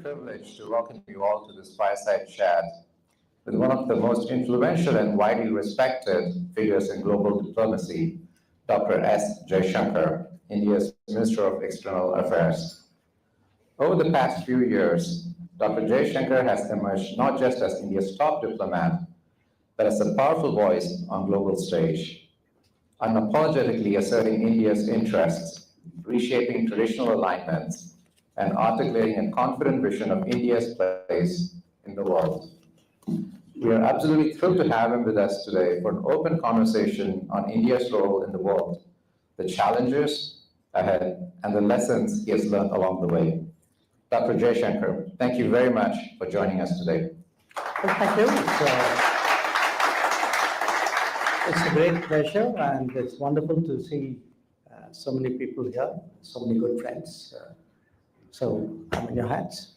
privilege to welcome you all to this fireside chat with one of the most influential and widely respected figures in global diplomacy, Dr. S. Jaishankar, India's Minister of External Affairs. Over the past few years, Dr. Jaishankar has emerged not just as India's top diplomat, but as a powerful voice on global stage, unapologetically asserting India's interests, reshaping traditional alignments, and articulating a confident vision of India's place in the world. We are absolutely thrilled to have him with us today for an open conversation on India's role in the world, the challenges ahead, and the lessons he has learned along the way. Dr. Jaishankar, thank you very much for joining us today. Well, thank you. It's a great pleasure, and it's wonderful to see so many people here, so many good friends. So I'm in your hands.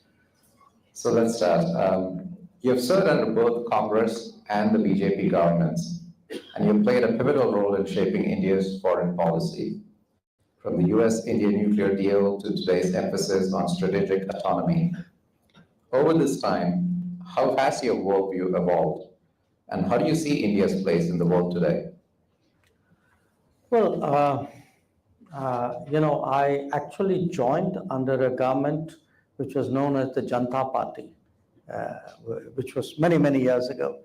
So let's start. You have served under both Congress and the BJP governments, and you played a pivotal role in shaping India's foreign policy, from the US-India nuclear deal to today's emphasis on strategic autonomy. Over this time, how has your worldview evolved, and how do you see India's place in the world today? Well, I actually joined under a government which was known as the Janata Party, which was many, many years ago.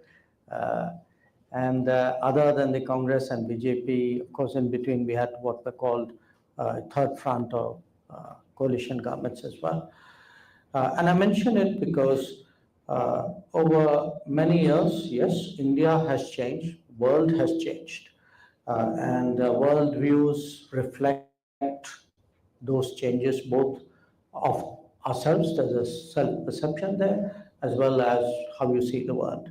And other than the Congress and BJP, of course, in between we had what were called third front or coalition governments as well. And I mention it because over many years, yes, India has changed, world has changed. And world views reflect those changes, both of ourselves, there's a self-perception there, as well as how you see the world.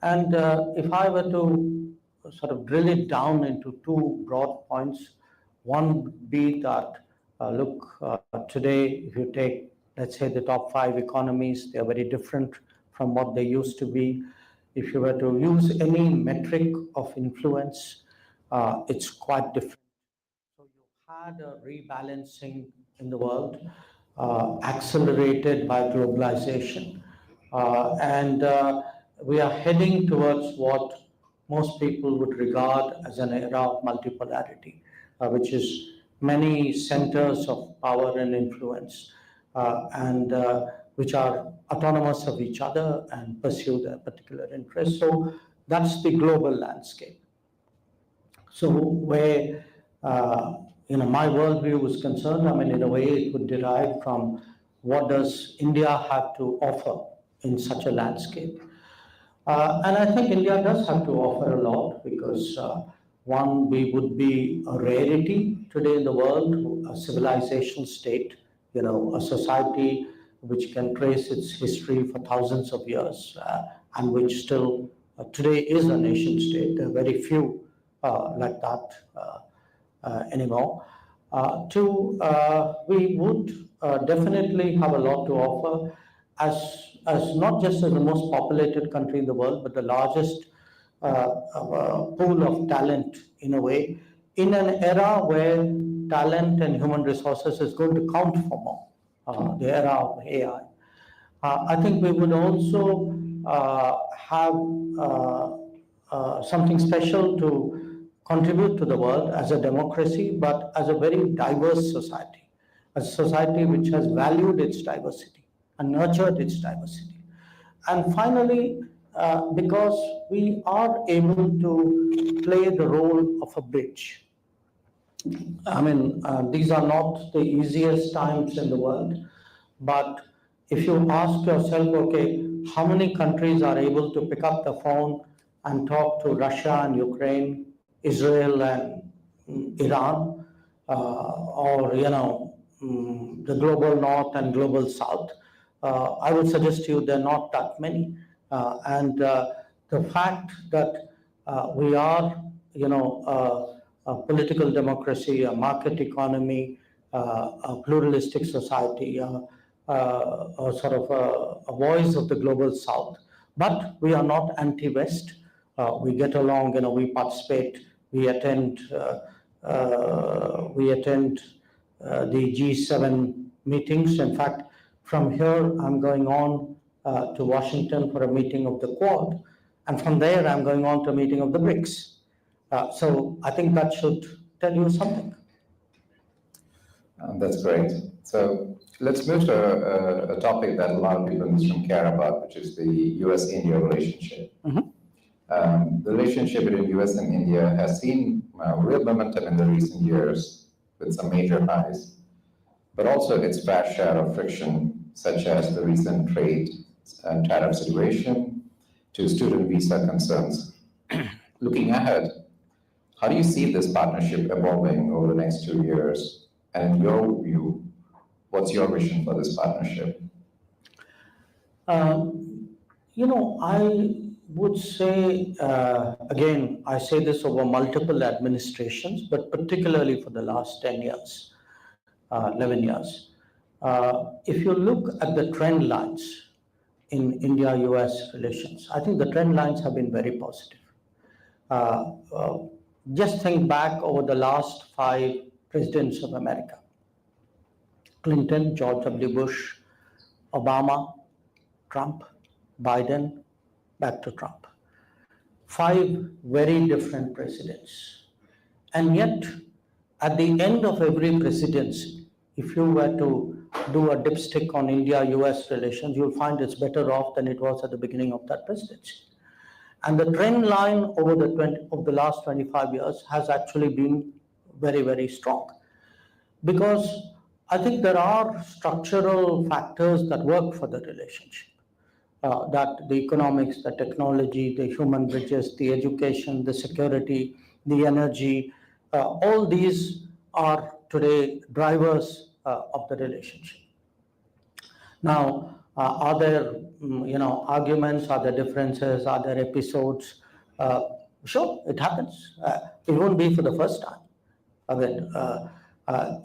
And if I were to sort of drill it down into two broad points, one would be that, today, if you take, let's say, the top 5 economies, they are very different from what they used to be. If you were to use any metric of influence, it's quite different. So you had a rebalancing in the world, accelerated by globalization. And we are heading towards what most people would regard as an era of multipolarity, which is many centers of power and influence, and which are autonomous of each other and pursue their particular interests. So that's the global landscape. So where my worldview is concerned, I mean, in a way, it would derive from what does India have to offer in such a landscape. And I think India does have to offer a lot because, one, we would be a rarity today in the world, a civilizational state, a society which can trace its history for thousands of years and which still today is a nation state. There are very few like that anymore. Two, we would definitely have a lot to offer as not just as the most populated country in the world, but the largest pool of talent in a way, in an era where talent and human resources is going to count for more, the era of AI. I think we would also have something special to contribute to the world as a democracy, but as a very diverse society, a society which has valued its diversity and nurtured its diversity. And finally, because we are able to play the role of a bridge. I mean, these are not the easiest times in the world, but if you ask yourself, okay, how many countries are able to pick up the phone and talk to Russia and Ukraine, Israel and Iran, or the global north and global south, I would suggest to you there are not that many. And the fact that we are, a political democracy, a market economy, a pluralistic society, sort of a voice of the global south, but we are not anti-West. We get along, we participate, we attend the G7 meetings. In fact, From here, I'm going on to Washington for a meeting of the Quad. And from there, I'm going on to a meeting of the BRICS. So I think that should tell you something. That's great. So let's move to a topic that a lot of people in this room care about, which is the US-India relationship. The relationship between US and India has seen real momentum in the recent years with some major highs, but also its fair share of friction, such as the recent trade and tariff situation to student visa concerns. Looking ahead, how do you see this partnership evolving over the next 2 years? And in your view, what's your vision for this partnership? I would say, again, I say this over multiple administrations, but particularly for the last 10 years, 11 years. If you look at the trend lines in India-US relations, I think the trend lines have been very positive. Just think back over the last 5 presidents of America: Clinton, George W. Bush, Obama, Trump, Biden, back to Trump. 5 very different presidents. And yet, at the end of every presidency, if you were to do a dipstick on India-US relations, you'll find it's better off than it was at the beginning of that presidency. And the trend line over the last 25 years has actually been very, very strong. Because I think there are structural factors that work for the relationship. That the economics, the technology, the human bridges, the education, the security, the energy, all these are today drivers of the relationship. Now, are there arguments, are there differences, are there episodes? Sure, it happens. It won't be for the first time.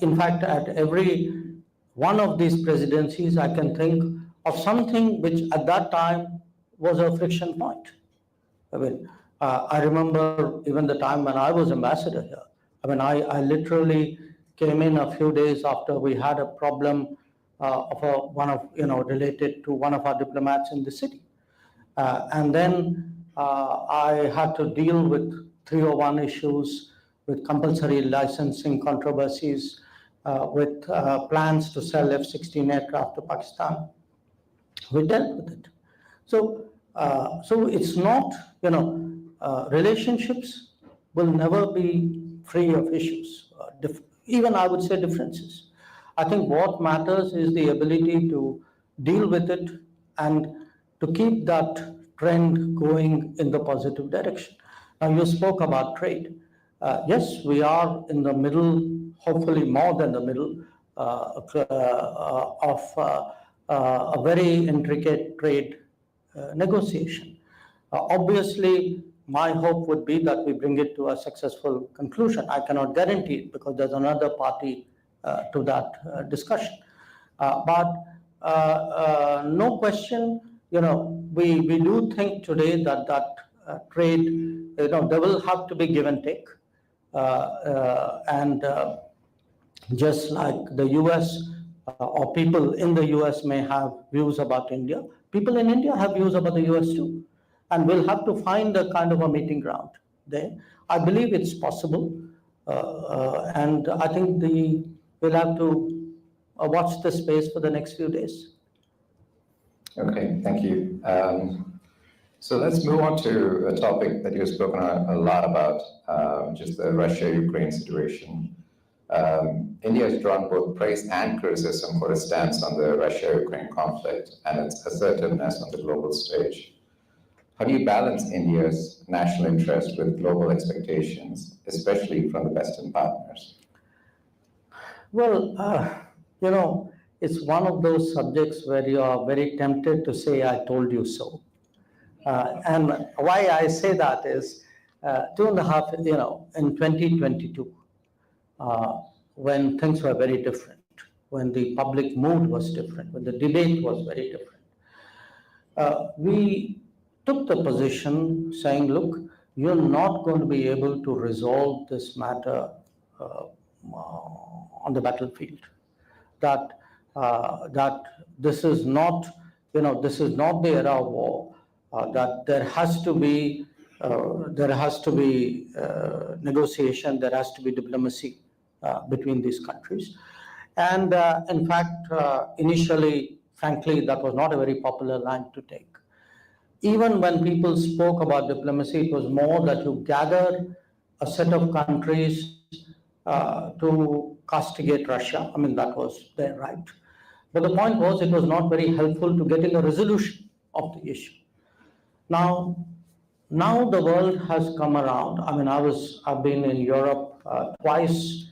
In fact, at every one of these presidencies, I can think of something which at that time was a friction point. I remember even the time when I was ambassador here. I literally came in a few days after we had a problem related to one of our diplomats in the city. And then I had to deal with 301 issues, with compulsory licensing controversies, with plans to sell F-16 aircraft to Pakistan. We dealt with it. So it's not, relationships will never be free of issues, even I would say differences. I think what matters is the ability to deal with it and to keep that trend going in the positive direction. Now, you spoke about trade. Yes, we are in the middle, hopefully more than the middle, of a very intricate trade negotiation. Obviously, my hope would be that we bring it to a successful conclusion. I cannot guarantee it because there's another party to that discussion. But no question, we do think today that trade, there will have to be give and take. And just like the US or people in the US may have views about India, people in India have views about the US too. And we'll have to find a kind of a meeting ground there. I believe it's possible. And I think we'll have to watch the space for the next few days. Okay, thank you. So let's move on to a topic that you've spoken a lot about, which is the Russia-Ukraine situation. India has drawn both praise and criticism for its stance on the Russia-Ukraine conflict and its assertiveness on the global stage. How do you balance India's national interest with global expectations, especially from the Western partners? Well, it's one of those subjects where you are very tempted to say, I told you so. And why I say that is 2.5, in 2022, when things were very different, when the public mood was different, when the debate was very different, we took the position saying, look, you're not going to be able to resolve this matter on the battlefield. That that this is not, this is not the era of war, that there has to be negotiation, there has to be diplomacy between these countries. And in fact, initially, frankly, that was not a very popular line to take. Even when people spoke about diplomacy, it was more that you gather a set of countries to castigate Russia. I mean, that was their right. But the point was, it was not very helpful to getting a resolution of the issue. Now the world has come around. I mean, I've been in Europe twice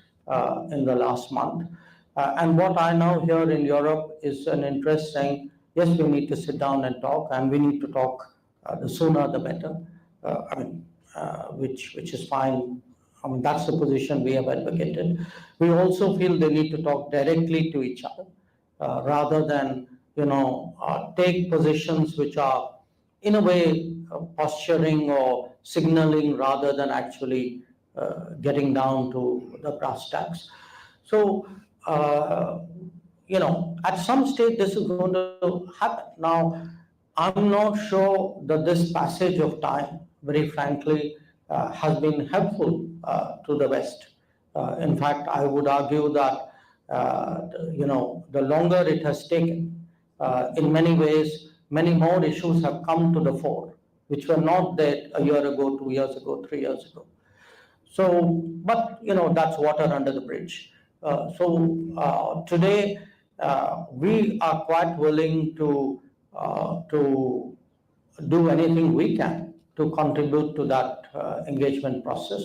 in the last month. And what I now hear in Europe is an interest saying, yes, we need to sit down and talk, and we need to talk the sooner the better. Which is fine. I mean, that's the position we have advocated. We also feel they need to talk directly to each other rather than take positions which are in a way posturing or signaling rather than actually getting down to the brass tacks. So at some stage this is going to happen. Now, I'm not sure that this passage of time, very frankly, has been helpful to the West. In fact, I would argue that the longer it has taken, in many ways, many more issues have come to the fore, which were not there a year ago, 2 years ago, 3 years ago. So, but that's water under the bridge. Today, we are quite willing to do anything we can to contribute to that engagement process.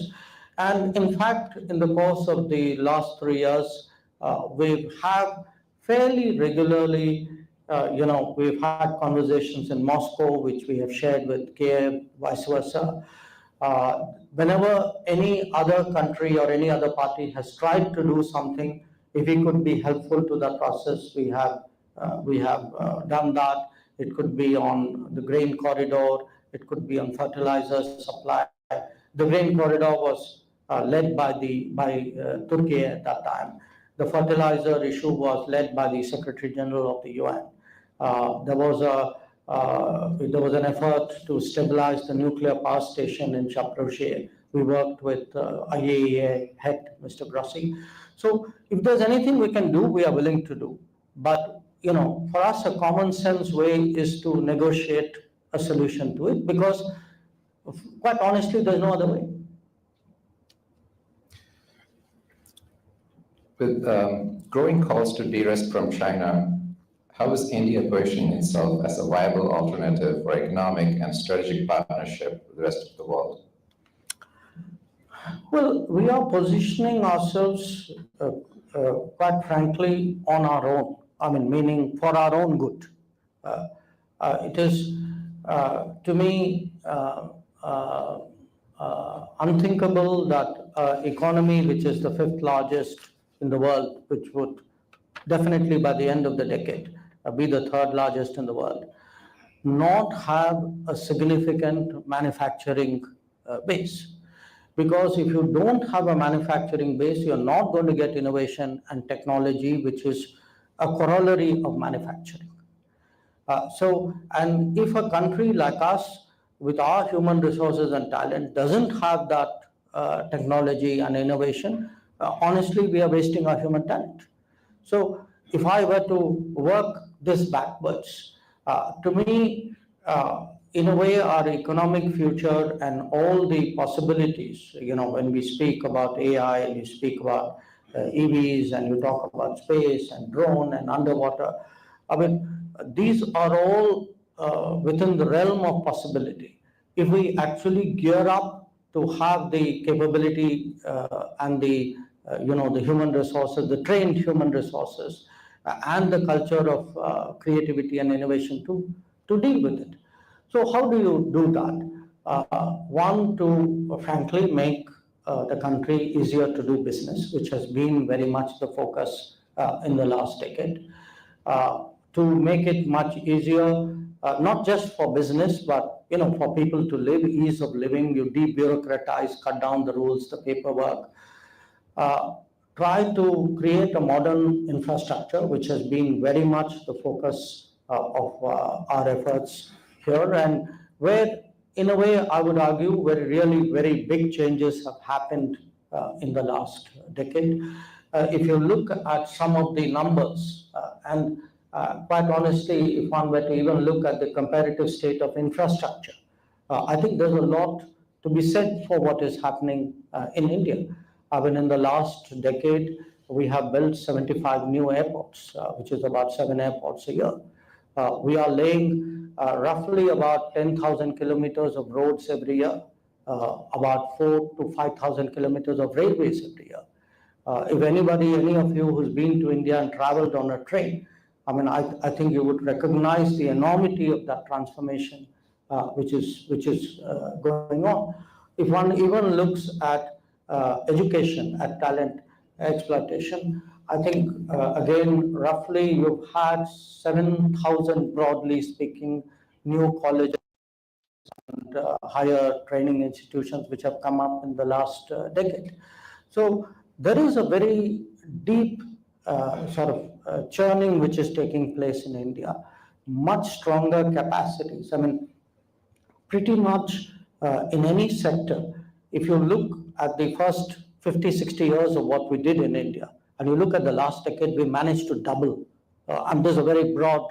And in fact, in the course of the last 3 years, we have fairly regularly, we've had conversations in Moscow, which we have shared with Kiev, vice versa. Whenever any other country or any other party has tried to do something, if we could be helpful to that process, we have done that. It could be on the grain corridor. It could be on fertilizer supply. The grain corridor was led by Turkey at that time. The fertilizer issue was led by the Secretary General of the UN. There was an effort to stabilize the nuclear power station in Zaporizhzhia. We worked with IAEA head, Mr. Grossi. So if there's anything we can do, we are willing to do. But for us, a common sense way is to negotiate a solution to it, because quite honestly, there's no other way. With growing calls to de-risk from China, how is India positioning itself as a viable alternative for economic and strategic partnership with the rest of the world? Well, we are positioning ourselves, quite frankly, on our own. I mean, meaning for our own good. It is, to me, unthinkable that an economy which is the 5th largest in the world, which would definitely by the end of the decade be the 3rd largest in the world, not have a significant manufacturing base. Because if you don't have a manufacturing base, you're not going to get innovation and technology, which is a corollary of manufacturing. And if a country like us, with our human resources and talent, doesn't have that technology and innovation, honestly, we are wasting our human talent. So if I were to work this backwards, to me, in a way, our economic future and all the possibilities, when we speak about AI and you speak about EVs and you talk about space and drone and underwater, I mean, these are all within the realm of possibility. If we actually gear up to have the capability and the human resources, the trained human resources, and the culture of creativity and innovation to deal with it. So how do you do that? One, to frankly make the country easier to do business, which has been very much the focus in the last decade. To make it much easier, not just for business, but for people to live, ease of living. You de-bureaucratize, cut down the rules, the paperwork. try to create a modern infrastructure, which has been very much the focus of our efforts here, and where, in a way, I would argue, where really very big changes have happened in the last decade. If you look at some of the numbers, and quite honestly, if one were to even look at the comparative state of infrastructure, I think there's a lot to be said for what is happening in India. I mean, in the last decade, we have built 75 new airports, which is about 7 airports a year. We are laying roughly about 10,000 kilometers of roads every year, about 4 to 5,000 kilometers of railways every year. If anybody, any of you who's been to India and traveled on a train, I mean, I think you would recognize the enormity of that transformation which is going on. If one even looks at education, at talent exploitation, I think again, roughly you've had 7,000, broadly speaking, new colleges and higher training institutions which have come up in the last decade. So there is a very deep sort of churning which is taking place in India, much stronger capacities. I mean, pretty much in any sector, if you look at the first 50, 60 years of what we did in India, and you look at the last decade, we managed to double. And there's a very broad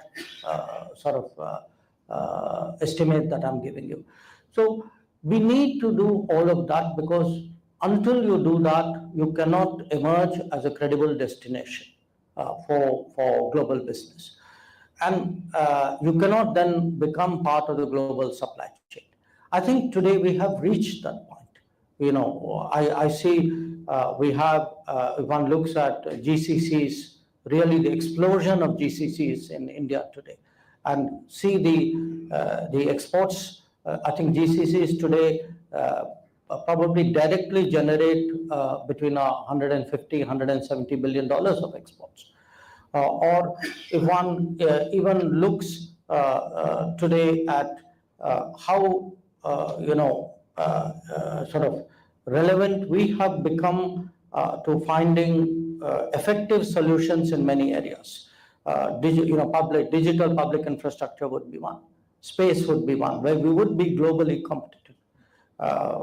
sort of estimate that I'm giving you. So we need to do all of that, because until you do that, you cannot emerge as a credible destination for global business. And you cannot then become part of the global supply chain. I think today we have reached that point. You know, I see we have, if one looks at GCCs, really the explosion of GCCs in India today, and see the exports. I think GCCs today probably directly generate between 150, $170 billion of exports. Or if one even looks today at how sort of relevant we have become to finding effective solutions in many areas. Digital public infrastructure would be one. Space would be one, where we would be globally competitive.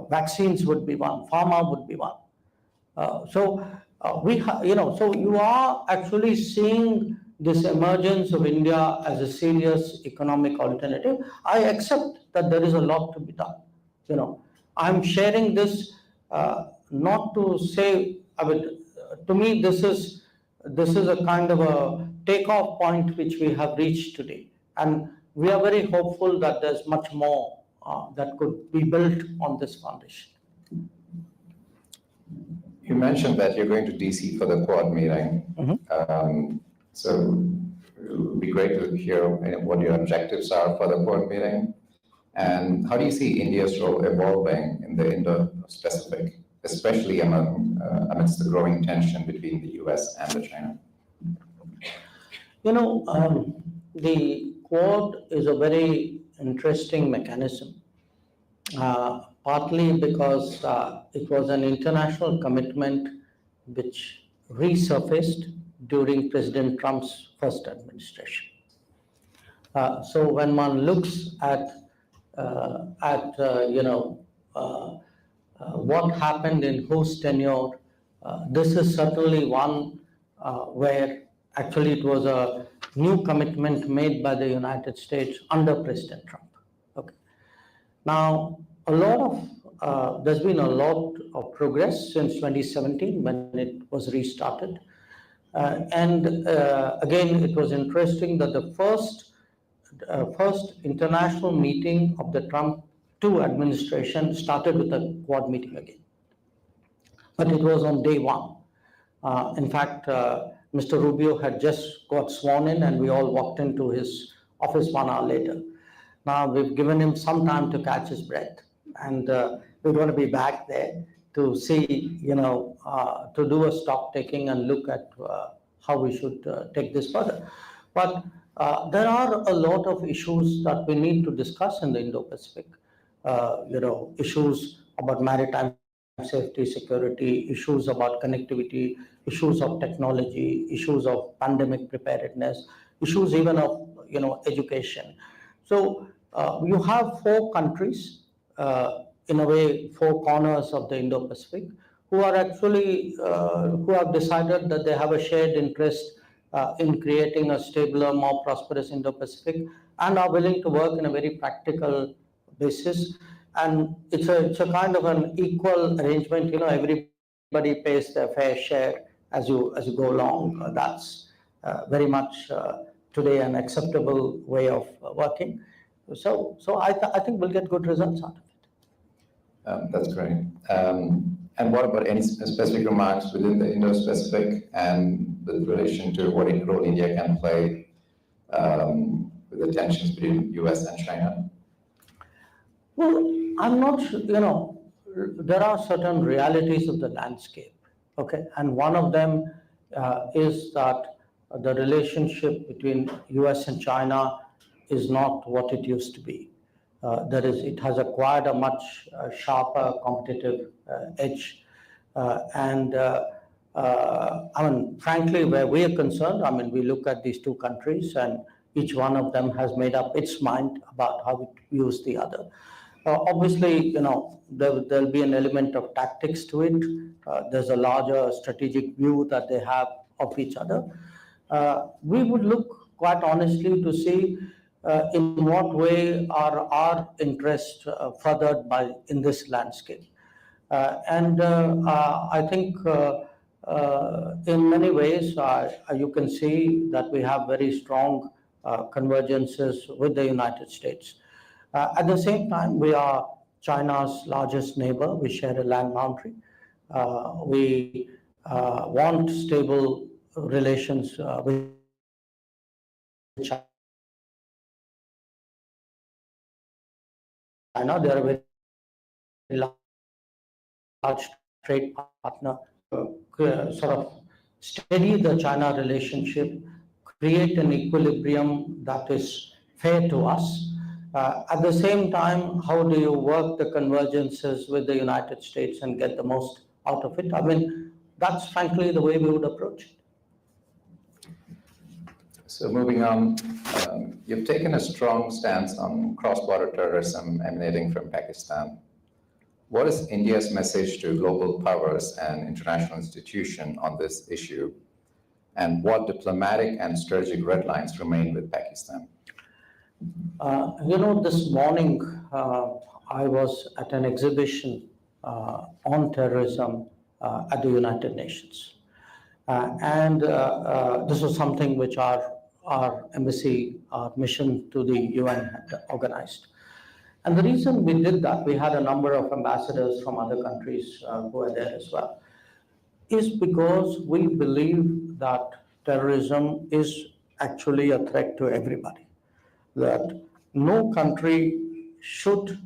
Vaccines would be one. Pharma would be one. So you are actually seeing this emergence of India as a serious economic alternative. I accept that there is a lot to be done. You know, I'm sharing this not to say, I mean, to me, this is a kind of a takeoff point which we have reached today. And we are very hopeful that there's much more that could be built on this foundation. You mentioned that you're going to DC for the Quad meeting. Mm-hmm. So it would be great to hear what your objectives are for the Quad meeting. And how do you see India's role evolving in the Indo-Pacific, especially amidst the growing tension between the US and China? You know, the Quad is a very interesting mechanism, partly because it was an international commitment which resurfaced during President Trump's first administration. So when one looks at what happened in whose tenure, this is certainly one where actually it was a new commitment made by the United States under President Trump. Okay. Now, there's been a lot of progress since 2017 when it was restarted. And again, it was interesting that the first international meeting of the Trump 2 administration started with a Quad meeting again. But it was on day one. In fact, Mr. Rubio had just got sworn in and we all walked into his office 1 hour later. Now we've given him some time to catch his breath, and we're going to be back there to see, to do a stock taking and look at how we should take this further. But there are a lot of issues that we need to discuss in the Indo-Pacific. Issues about maritime safety, security, issues about connectivity, issues of technology, issues of pandemic preparedness, issues even of education. So you have four countries, in a way, four corners of the Indo-Pacific, who are actually who have decided that they have a shared interest in creating a stabler, more prosperous Indo-Pacific, and are willing to work in a very practical basis. And it's a kind of an equal arrangement. Everybody pays their fair share as you go along. That's very much today an acceptable way of working. So I think we'll get good results out of it. That's great. And what about any specific remarks within the Indo-Pacific and with relation to what role India can play with the tensions between US and China? Well, I'm not sure, there are certain realities of the landscape, okay? And one of them is that the relationship between US and China is not what it used to be. It has acquired a much sharper competitive edge. Frankly, where we are concerned, we look at these two countries and each one of them has made up its mind about how it views the other. Obviously, there'll be an element of tactics to it. There's a larger strategic view that they have of each other. We would look quite honestly to see in what way are our interests furthered in this landscape. I think in many ways you can see that we have very strong convergences with the United States. At the same time, we are China's largest neighbor. We share a land boundary. We want stable relations with China. They are a very large trade partner. Sort of steady the China relationship, create an equilibrium that is fair to us. At the same time, how do you work the convergences with the United States and get the most out of it? That's frankly the way we would approach it. So moving on, you've taken a strong stance on cross-border terrorism emanating from Pakistan. What is India's message to global powers and international institutions on this issue? And what diplomatic and strategic red lines remain with Pakistan? This morning I was at an exhibition on terrorism at the United Nations. This was something which our embassy, our mission to the UN had organized. And the reason we did that, we had a number of ambassadors from other countries who were there as well, is because we believe that terrorism is actually a threat to everybody. That no country should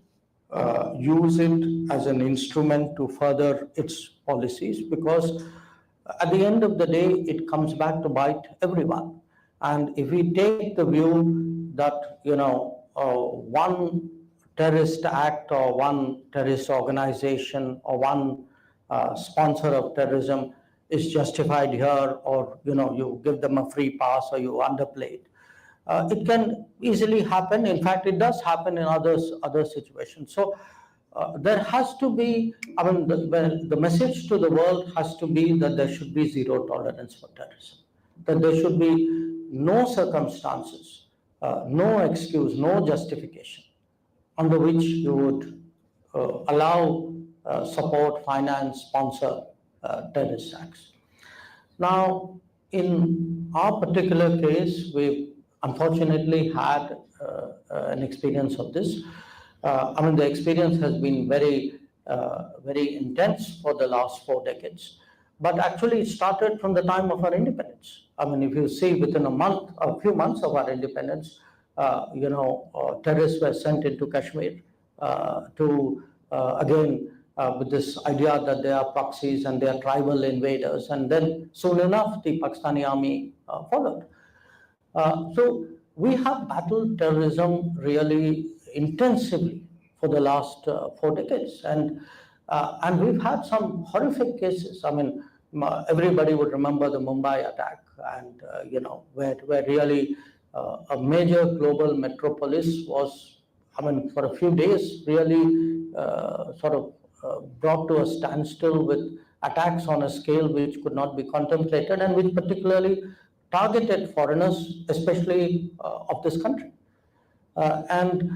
use it as an instrument to further its policies, because at the end of the day, it comes back to bite everyone. And if we take the view that, one terrorist act or one terrorist organization or one sponsor of terrorism is justified here, or, you give them a free pass or you underplay it, it can easily happen. In fact, it does happen in other situations. So there has to be, the message to the world has to be that there should be zero tolerance for terrorism, that there should be no circumstances, no excuse, no justification under which you would allow, support, finance, sponsor terrorist acts. Now, in our particular case, we've unfortunately had an experience of this. The experience has been very, very intense for the last 4 decades, but actually it started from the time of our independence. If you see, within a few months of our independence, terrorists were sent into Kashmir with this idea that they are proxies and they are tribal invaders. And then soon enough, the Pakistani army followed. So we have battled terrorism really intensively for the last 4 decades. And And we've had some horrific cases. I mean, everybody would remember the Mumbai attack, and where really a major global metropolis was, I mean, for a few days, really brought to a standstill with attacks on a scale which could not be contemplated, and which particularly targeted foreigners, especially of this country. And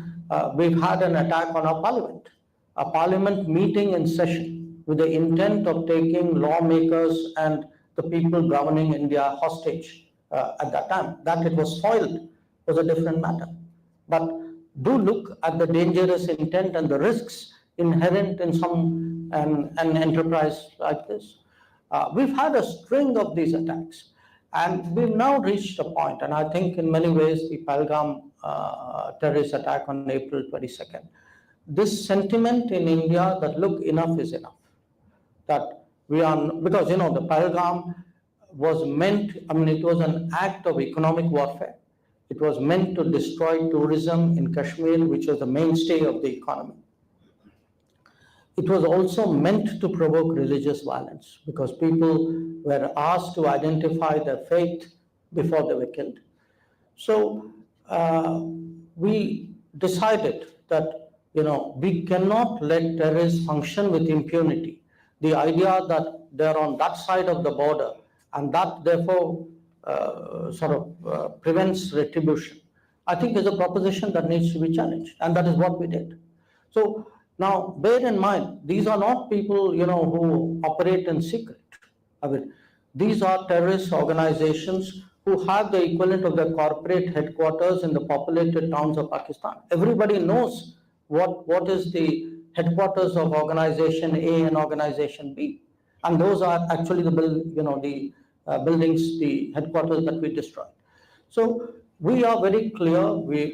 we've had an attack on our parliament, a parliament meeting in session with the intent of taking lawmakers and the people governing India hostage at that time. That it was foiled was a different matter. But do look at the dangerous intent and the risks inherent in an enterprise like this. We've had a string of these attacks, and we've now reached a point, and I think in many ways the Pahalgam terrorist attack on April 22nd, this sentiment in India that look, enough is enough. That we are, because the Pahalgam was meant, I mean, it was an act of economic warfare. It was meant to destroy tourism in Kashmir, which was the mainstay of the economy. It was also meant to provoke religious violence because people were asked to identify their faith before they were killed. So we decided that we cannot let terrorists function with impunity. The idea that they're on that side of the border and that therefore prevents retribution, I think is a proposition that needs to be challenged, and that is what we did. So now, bear in mind, these are not people, who operate in secret. I mean, these are terrorist organizations who have the equivalent of their corporate headquarters in the populated towns of Pakistan. Everybody knows what is the headquarters of organization A and organization B, and those are actually the buildings, the headquarters that we destroyed. So we are very clear.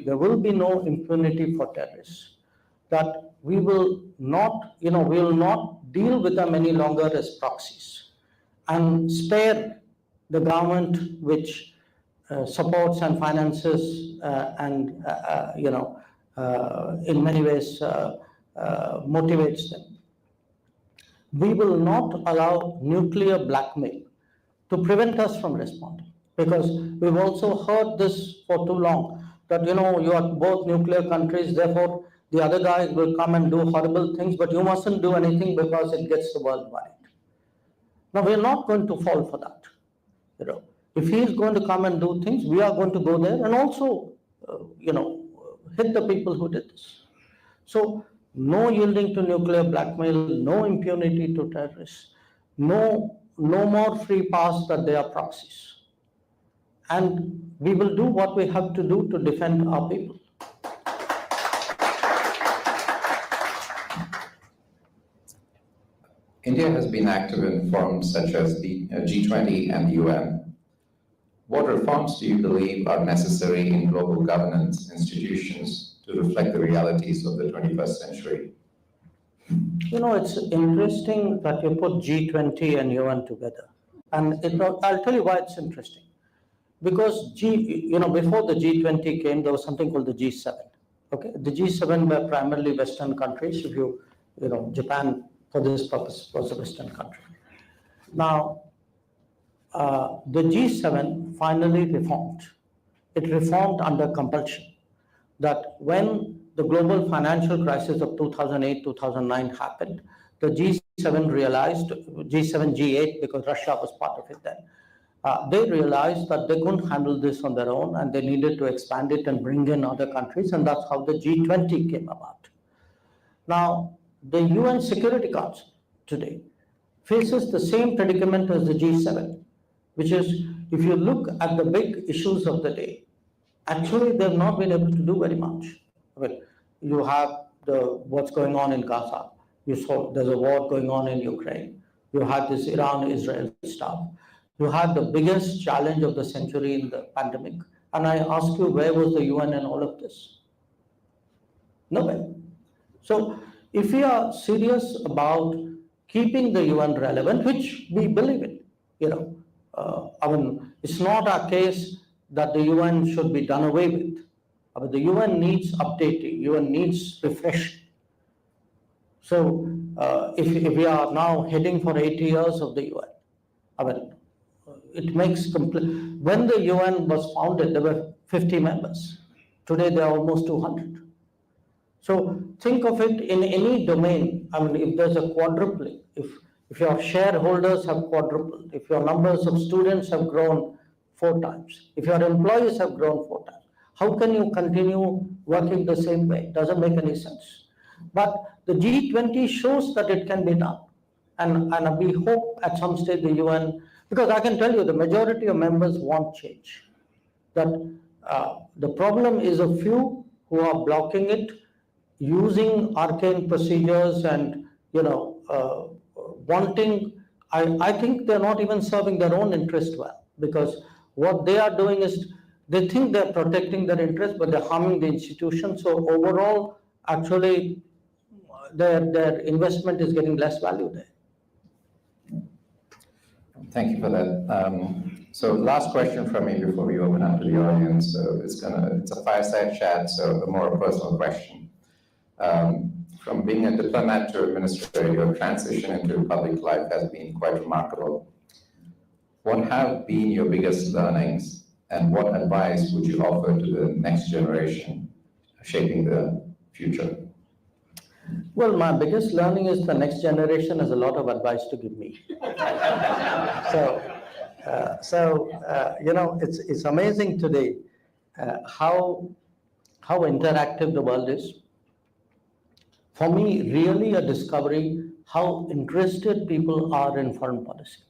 There will be no impunity for terrorists. That we will not, we will not deal with them any longer as proxies and spare the government which supports and finances and in many ways motivates them. We will not allow nuclear blackmail to prevent us from responding, because we've also heard this for too long, that you are both nuclear countries, therefore the other guys will come and do horrible things, but you mustn't do anything because it gets the world worried. Now, we're not going to fall for that. If he is going to come and do things, we are going to go there and also, hit the people who did this. So, no yielding to nuclear blackmail, no impunity to terrorists, no more free pass that they are proxies. And we will do what we have to do to defend our people. India has been active in forums such as the G20 and the UN. What reforms do you believe are necessary in global governance institutions to reflect the realities of the 21st century? It's interesting that you put G20 and UN together. And I'll tell you why it's interesting. Because before the G20 came, there was something called the G7. Okay, the G7 were primarily Western countries. If Japan, for this purpose, was a Western country. Now, the G7 finally reformed. It reformed under compulsion. That when the global financial crisis of 2008-2009 happened, the G7 realized, G7, G8, because Russia was part of it then, they realized that they couldn't handle this on their own and they needed to expand it and bring in other countries, and that's how the G20 came about. Now, the UN Security Council today faces the same predicament as the G7, which is, if you look at the big issues of the day, actually they've not been able to do very much. Well, you have what's going on in Gaza. You saw there's a war going on in Ukraine. You had this Iran-Israel stuff. You had the biggest challenge of the century in the pandemic. And I ask you, where was the UN in all of this? Nowhere. So if we are serious about keeping the UN relevant, which we believe in, it's not our case that the UN should be done away with. But the UN needs updating, UN needs refreshing. So if we are now heading for 80 years of the UN, I mean, it makes complete. When the UN was founded, there were 50 members. Today, there are almost 200. So think of it in any domain. I mean, if there's a quadrupling, if your shareholders have quadrupled, if your numbers of students have grown 4 times, if your employees have grown 4 times, how can you continue working the same way? It doesn't make any sense. But the G20 shows that it can be done. And we hope at some stage the UN, because I can tell you the majority of members want change. That the problem is a few who are blocking it, using arcane procedures and, wanting, I think they're not even serving their own interest well, because what they are doing is they think they're protecting their interest, but they're harming the institution. So overall, actually, their investment is getting less value there. Thank you for that. So last question from me before we open up to the audience. So it's a fireside chat, so a more personal question. From being a diplomat to administrator, your transition into public life has been quite remarkable. What have been your biggest learnings, and what advice would you offer to the next generation shaping the future? Well, my biggest learning is the next generation has a lot of advice to give me. It's amazing today how interactive the world is. For me, really a discovery how interested people are in foreign policy.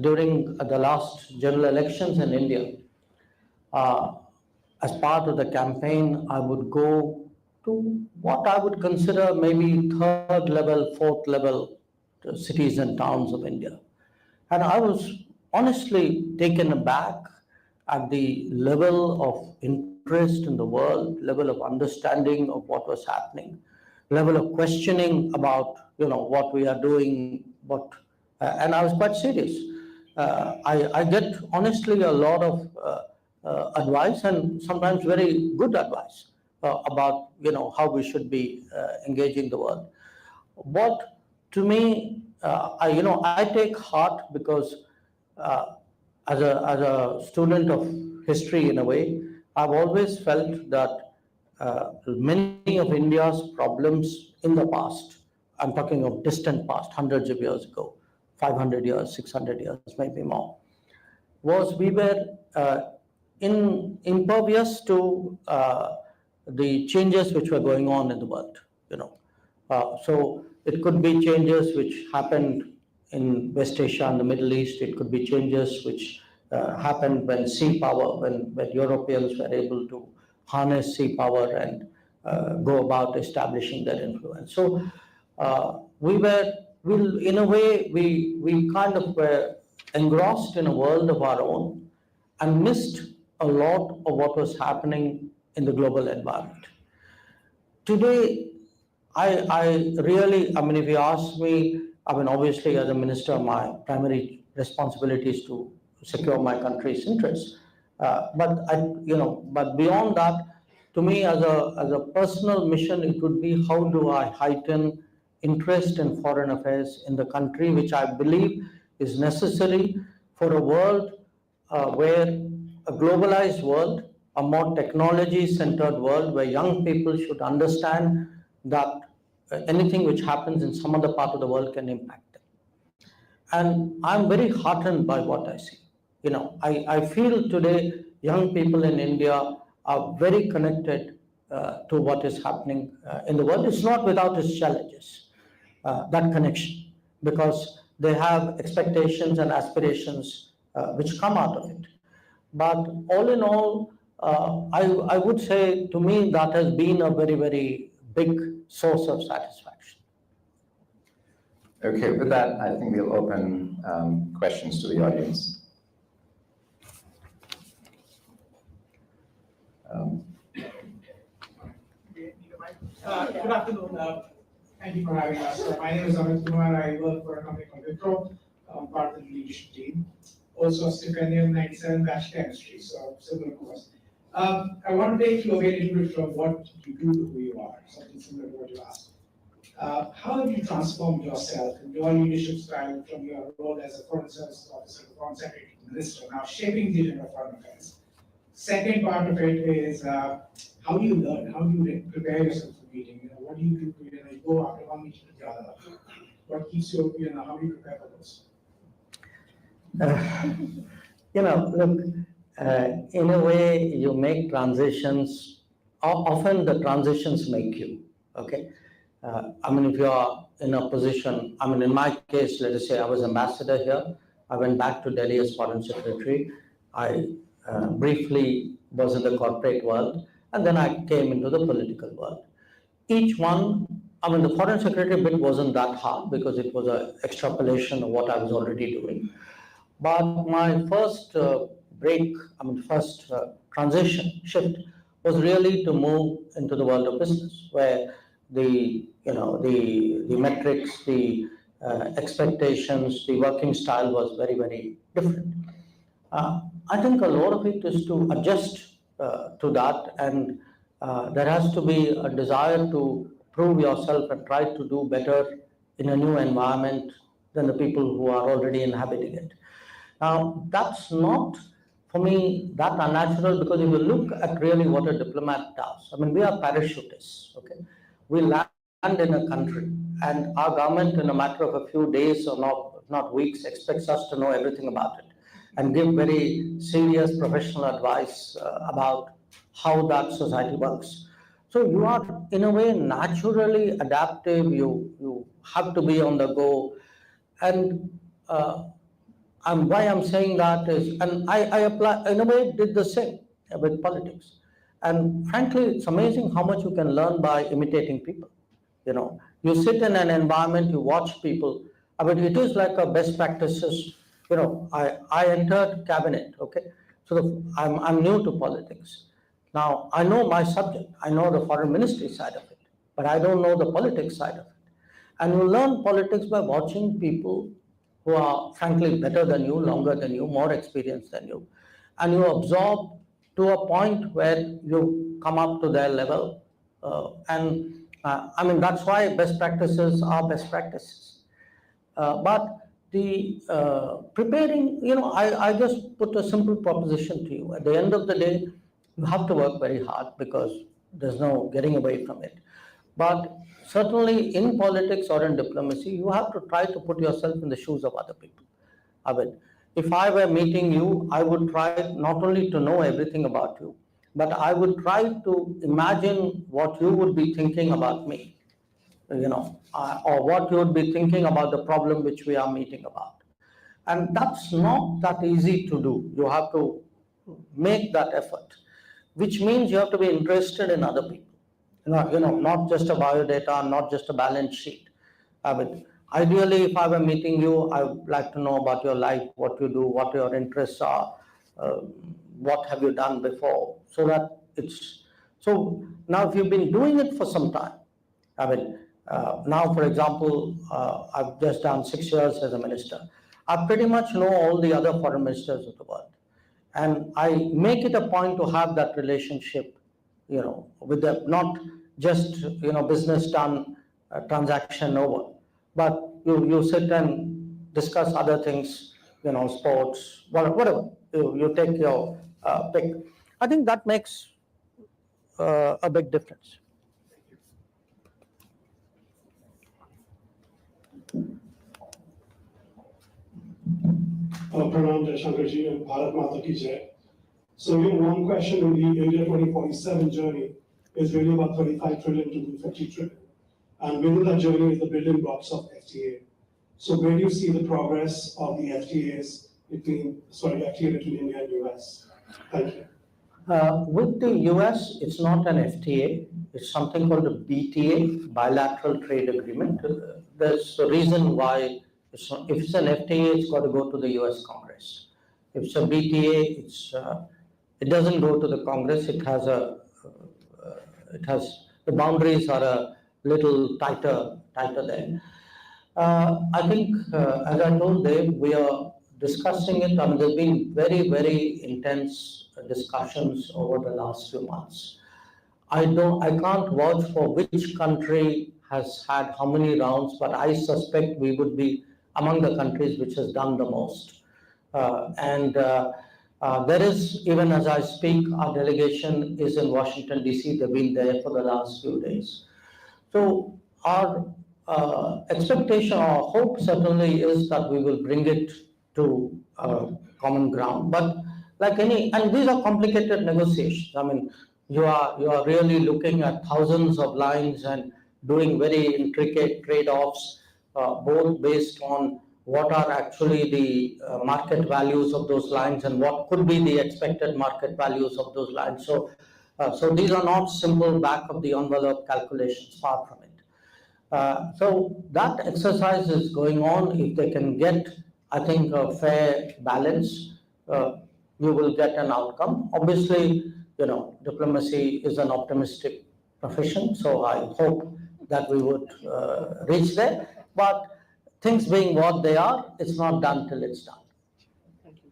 During the last general elections in India, as part of the campaign, I would go to what I would consider maybe third level, fourth level cities and towns of India. And I was honestly taken aback at the level of interest in the world, level of understanding of what was happening, level of questioning about what we are doing, and I was quite serious. I get honestly a lot of advice, and sometimes very good advice about how we should be engaging the world. What to me, I take heart because as a student of history in a way, I've always felt that many of India's problems in the past, I'm talking of distant past, hundreds of years ago, 500 years, 600 years, maybe more, was we were impervious to the changes which were going on in the world. So it could be changes which happened in West Asia and the Middle East. It could be changes which happened when sea power, when Europeans were able to harness sea power and go about establishing their influence. So in a way, we kind of were engrossed in a world of our own and missed a lot of what was happening in the global environment. Today, I really, if you ask me, obviously as a minister, my primary responsibility is to secure my country's interests. But beyond that, to me as a personal mission, it would be how do I heighten interest in foreign affairs in the country, which I believe is necessary for a world where a globalized world, a more technology-centered world, where young people should understand that anything which happens in some other part of the world can impact them. And I'm very heartened by what I see. I feel today young people in India are very connected to what is happening in the world. It's not without its challenges, that connection, because they have expectations and aspirations which come out of it. But all in all, I would say to me that has been a very, very big source of satisfaction. Okay, with that, I think we'll open questions to the audience. Good afternoon. Thank you for having us. My name is Amit Kumar. I work for a company called Wipro. I'm part of the leadership team. Also, stipendium 97 batch chemistry, so similar course. I want to take you away a little bit from what you do to who you are, something similar to what you asked. How have you transformed yourself and your leadership style from your role as a foreign services officer, foreign secretary to minister, now shaping the agenda of foreign affairs? Second part of it is how do you learn? How do you prepare yourself for meeting? What do you do? You go after one meeting to the other. What keeps you? How do you prepare for those? Look, in a way, you make transitions. Often the transitions make you. Okay. If you are in a position, in my case, let us say I was ambassador here. I went back to Delhi as foreign secretary. I briefly was in the corporate world, and then I came into the political world. Each one, the foreign secretary bit wasn't that hard because it was an extrapolation of what I was already doing. But my first transition shift was really to move into the world of business, where the metrics, the expectations, the working style was very, very different. I think a lot of it is to adjust to that, and there has to be a desire to prove yourself and try to do better in a new environment than the people who are already inhabiting it. Now, that's not, for me, that unnatural, because if you look at really what a diplomat does, we are parachutists, okay? We land in a country, and our government, in a matter of a few days or not weeks, expects us to know everything about it and give very serious professional advice about how that society works. So you are, in a way, naturally adaptive. You have to be on the go. And why I'm saying that is, and I apply, in a way, did the same with politics. And frankly, it's amazing how much you can learn by imitating people. You sit in an environment, you watch people. It is like a best practices. I entered cabinet, okay? So I'm new to politics. Now, I know my subject. I know the foreign ministry side of it, but I don't know the politics side of it. And you learn politics by watching people who are frankly better than you, longer than you, more experienced than you. And you absorb to a point where you come up to their level. That's why best practices are best practices. But the preparing, I just put a simple proposition to you. At the end of the day, you have to work very hard because there's no getting away from it. But certainly in politics or in diplomacy, you have to try to put yourself in the shoes of other people. If I were meeting you, I would try not only to know everything about you, but I would try to imagine what you would be thinking about me, or what you would be thinking about the problem which we are meeting about. And that's not that easy to do. You have to make that effort, which means you have to be interested in other people. Not just a biodata, not just a balance sheet. Ideally, if I were meeting you, I would like to know about your life, what you do, what your interests are, what have you done before, so that it's. So now, if you've been doing it for some time, now, for example, I've just done 6 years as a minister. I pretty much know all the other foreign ministers of the world, and I make it a point to have that relationship, with them, not just business done, transaction over, but you sit and discuss other things, sports, whatever. You take your pick. I think that makes a big difference. Pranam Jaishankar ji and Bharat Mata ki Jai. So one question in the India 2047 journey is really about 35 trillion to 50 trillion. And within that journey is the building blocks of FTA. So where do you see the progress of the FTA between India and US? Thank you. With the US, it's not an FTA. It's something called a BTA, Bilateral Trade Agreement. There's a reason why if it's an FTA, it's got to go to the US Congress. If it's a BTA, it doesn't go to the Congress. It has the boundaries are a little tighter there. I think, as I told Dave, we are discussing it. There's been very, very intense discussions over the last few months. I can't vouch for which country has had how many rounds, but I suspect we would be among the countries which has done the most. There is, even as I speak, our delegation is in Washington, D.C. They've been there for the last few days. So our expectation or hope certainly is that we will bring it to common ground. But like any, and these are complicated negotiations. I mean, you are really looking at thousands of lines and doing very intricate trade-offs, both based on what are actually the market values of those lines and what could be the expected market values of those lines. So these are not simple back of the envelope calculations, far from it. So that exercise is going on. If they can get, I think, a fair balance, you will get an outcome. Obviously, diplomacy is an optimistic profession, so I hope that we would reach there. But things being what they are, it's not done till it's done. Thank you.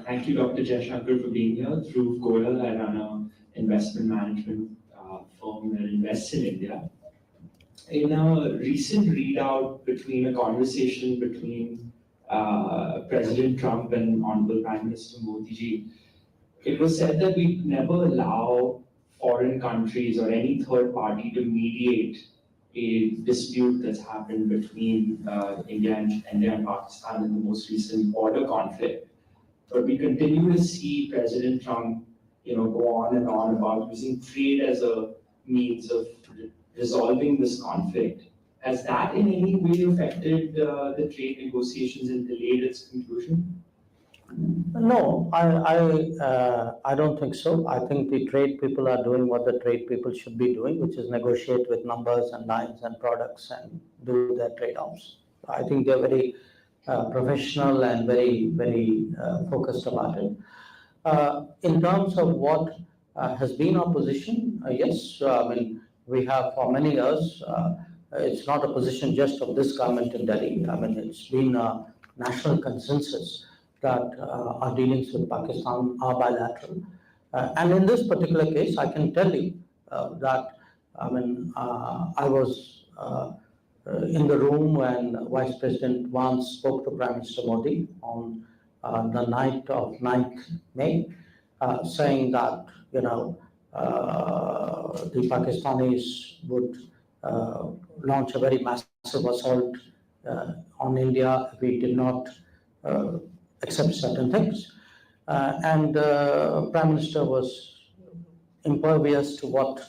Thank you, Dr. Jaishankar, for being here. Through Goyal, I run an investment management firm that invests in India. In a recent readout between a conversation between President Trump and Honorable Prime Minister Modi ji, it was said that we never allow foreign countries or any third party to mediate a dispute that's happened between India and Pakistan in the most recent border conflict. But we continue to see President Trump, go on and on about using trade as a means of resolving this conflict. Has that in any way affected the trade negotiations and delayed its conclusion? No, I don't think so. I think the trade people are doing what the trade people should be doing, which is negotiate with numbers and lines and products and do their trade-offs. I think they're very professional and very, very focused about it. In terms of what has been our position, yes, I mean, we have for many years, it's not a position just of this government in Delhi. I mean, it's been a national consensus that our dealings with Pakistan are bilateral. And in this particular case, I can tell you that, I mean, I was in the room when Vice President Vance spoke to Prime Minister Modi on the night of 9th May, saying that, the Pakistanis would launch a very massive assault on India if we did not accept certain things. And Prime Minister was impervious to what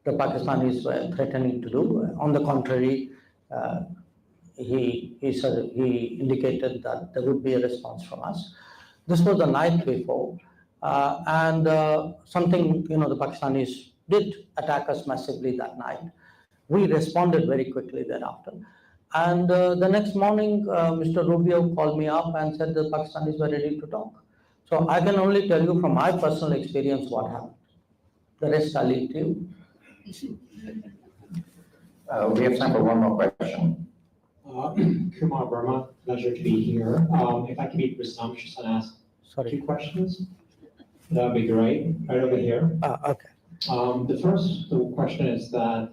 the Pakistanis were threatening to do. On the contrary, he indicated that there would be a response from us. This was the night before, and something, the Pakistanis did attack us massively that night. We responded very quickly thereafter. And the next morning, Mr. Rubio called me up and said the Pakistanis were ready to talk. So I can only tell you from my personal experience what happened. The rest I'll leave to you. We have time for one more question. Kumar Verma, pleasure to be here. If I can be presumptuous and ask two questions, that would be great. Right over here. Okay. The first question is that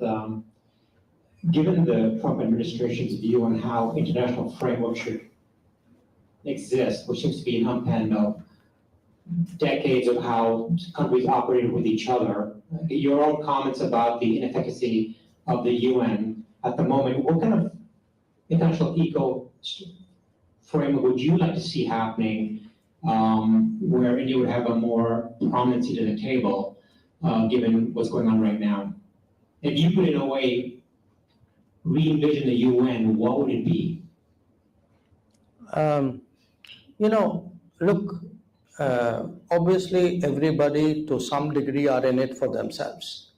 given the Trump administration's view on how international framework should exist, which seems to be an unpenned of decades of how countries operated with each other, your own comments about the inefficacy of the UN at the moment, what kind of international eco framework would you like to see happening where India would have a more prominent seat at the table given what's going on right now? If you could, in a way, re-envision the UN, what would it be? Look, obviously everybody to some degree are in it for themselves.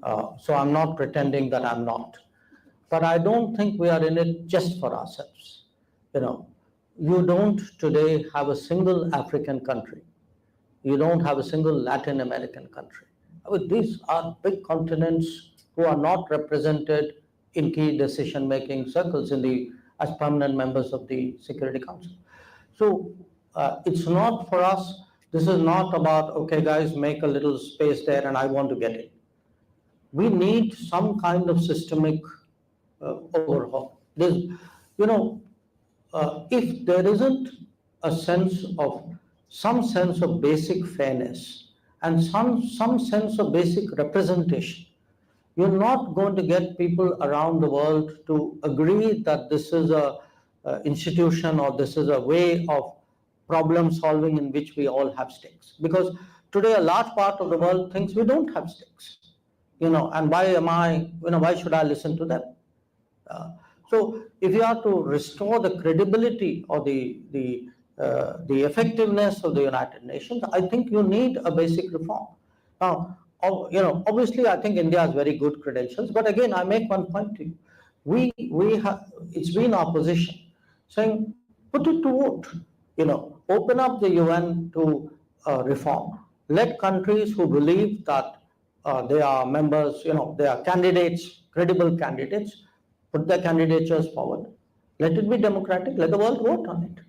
So I'm not pretending that I'm not. But I don't think we are in it just for ourselves. You don't today have a single African country. You don't have a single Latin American country. I mean, these are big continents who are not represented in key decision-making circles as permanent members of the Security Council. So it's not for us, this is not about, okay, guys, make a little space there and I want to get it. We need some kind of systemic overhaul. If there isn't some sense of basic fairness and some sense of basic representation, you're not going to get people around the world to agree that this is a institution or this is a way of problem solving in which we all have stakes. Because today a large part of the world thinks we don't have stakes, and why should I listen to them? So if you are to restore the credibility or the effectiveness of the United Nations, I think you need a basic reform. Now, obviously, I think India has very good credentials, but again, I make one point to you. It's been our position saying, put it to vote, open up the UN to reform. Let countries who believe that they are members, they are candidates, credible candidates, put their candidatures forward. Let it be democratic, let the world vote on it.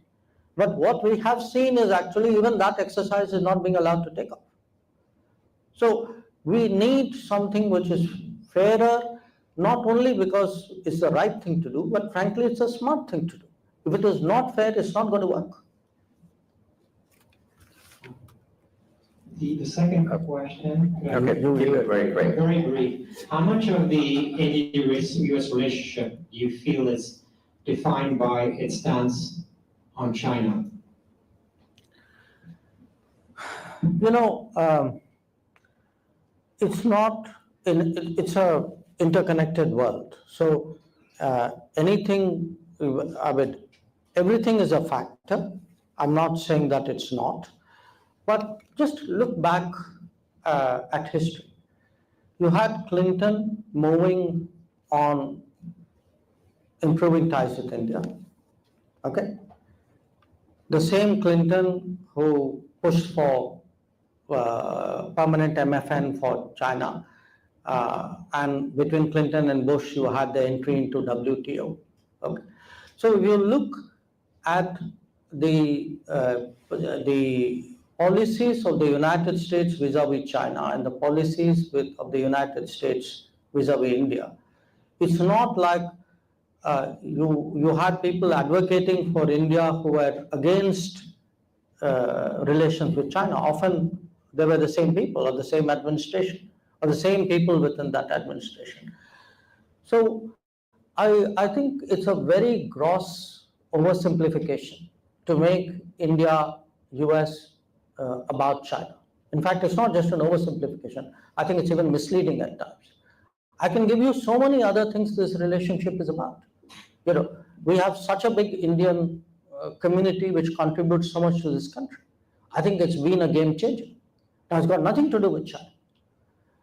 But what we have seen is actually even that exercise is not being allowed to take off. So we need something which is fairer, not only because it's the right thing to do, but frankly, it's a smart thing to do. If it is not fair, it's not going to work. The second question. Okay, keep it very quick. Very brief. How much of the India-US relationship do you feel is defined by its stance on China? It's a interconnected world. So everything is a factor. I'm not saying that it's not, but just look back at history. You had Clinton moving on improving ties with India. Okay. The same Clinton who pushed for permanent MFN for China, and between Clinton and Bush, you had the entry into WTO. Okay. So if you look at the policies of the United States vis-a-vis China and the policies of the United States vis-a-vis India, it's not like you had people advocating for India who were against relations with China. Often they were the same people or the same administration or the same people within that administration. So I think it's a very gross oversimplification to make India-US about China. In fact, it's not just an oversimplification. I think it's even misleading at times. I can give you so many other things this relationship is about. We have such a big Indian community which contributes so much to this country. I think it's been a game changer. Now, it's got nothing to do with China.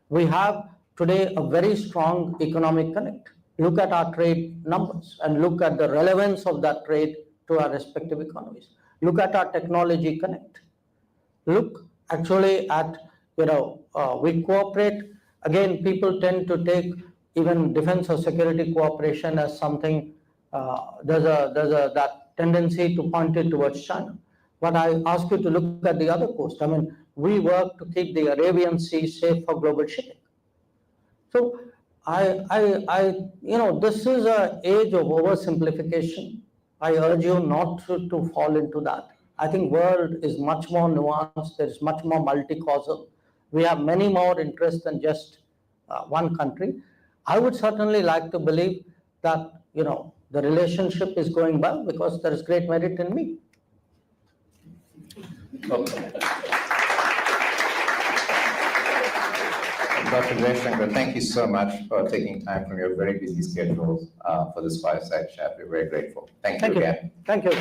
We have today a very strong economic connect. Look at our trade numbers and look at the relevance of that trade to our respective economies. Look at our technology connect. Look actually at, we cooperate. Again, people tend to take even defense or security cooperation as something, there's that tendency to point it towards China. But I ask you to look at the other coast. I mean, we work to keep the Arabian Sea safe for global shipping. So this is an age of oversimplification. I urge you not to fall into that. I think world is much more nuanced. There is much more multi-causal. We have many more interests than just one country. I would certainly like to believe that, the relationship is going well because there is great merit in me. Okay. Dr. Jaishankar, thank you so much for taking time from your very busy schedules for this fireside chat. We're very grateful. Thank you again. Thank you.